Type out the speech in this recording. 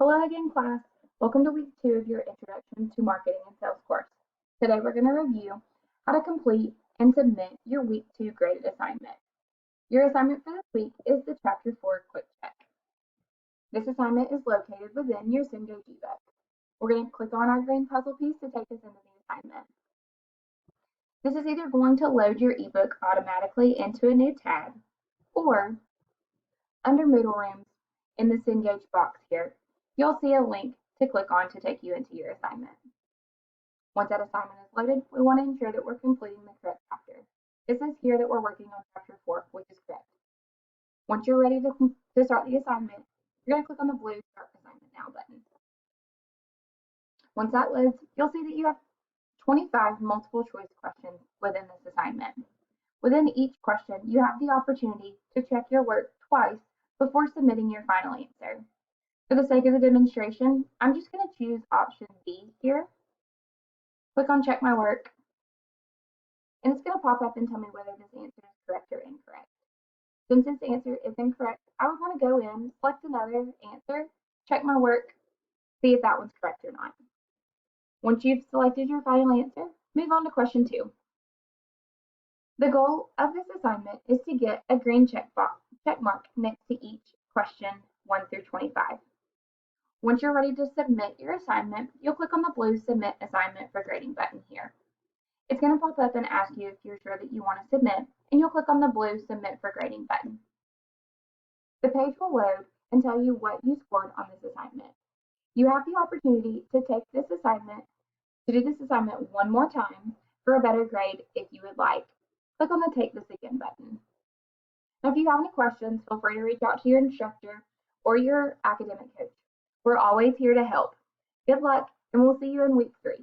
Hello again, class. Welcome to week 2 of your Introduction to Marketing and Sales course. Today we're going to review how to complete and submit your week 2 graded assignment. Your assignment for this week is the Chapter 4 Quick Check. This assignment is located within your Cengage ebook. We're going to click on our green puzzle piece to take us into the assignment. This is either going to load your ebook automatically into a new tab, or under Moodle Rooms in the Cengage box here, you'll see a link to click on to take you into your assignment. Once that assignment is loaded, we want to ensure that we're completing the correct chapter. It says here that we're working on Chapter 4, which is correct. Once you're ready to start the assignment, you're going to click on the blue Start Assignment Now button. Once that loads, you'll see that you have 25 multiple choice questions within this assignment. Within each question, you have the opportunity to check your work twice before submitting your final answer. For the sake of the demonstration, I'm just going to choose option B here. Click on Check My Work, and it's going to pop up and tell me whether this answer is correct or incorrect. Since this answer is incorrect, I would want to go in, select another answer, check my work, see if that one's correct or not. Once you've selected your final answer, move on to question 2. The goal of this assignment is to get a green check mark next to each question 1 through 25. Once you're ready to submit your assignment, you'll click on the blue Submit Assignment for Grading button here. It's going to pop up and ask you if you're sure that you want to submit, and you'll click on the blue Submit for Grading button. The page will load and tell you what you scored on this assignment. You have the opportunity to do this assignment one more time for a better grade if you would like. Click on the Take This Again button. Now, if you have any questions, feel free to reach out to your instructor or your academic coach. We're always here to help. Good luck, and we'll see you in week 3.